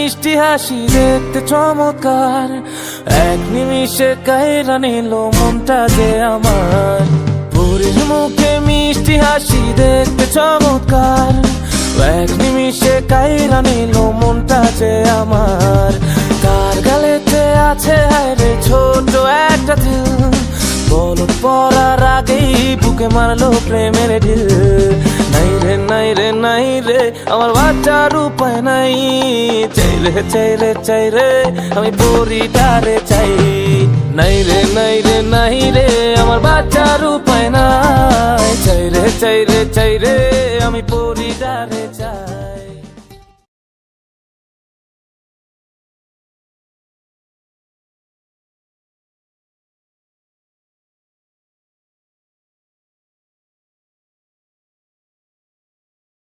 মিষ্টি হাসি দেখতে চমৎকার, এক নিমিষে কাইরা নিল মনটা যে আমার। পরীর মুখে মিষ্টি হাসি দেখতে চমৎকার, এক নিমিষে কাইরা নিল মনটা যে আমার। কার গালেতে আছে হায়রে ছোট একটা দিল, বলদ পড়ার আগেই বুকে মারলো প্রেমের ঢিল। নাই রে নাই রে নাই রে আমার বাচ্চার উপায় নাই, চাই রে চাই রে চাই রে আমি পরিটারে চাই। নাই রে নাই রে নাই রে আমার বাচ্চার উপায় নাই, চাই রে চাই রে চাই রে আমি পরিটারে চাই।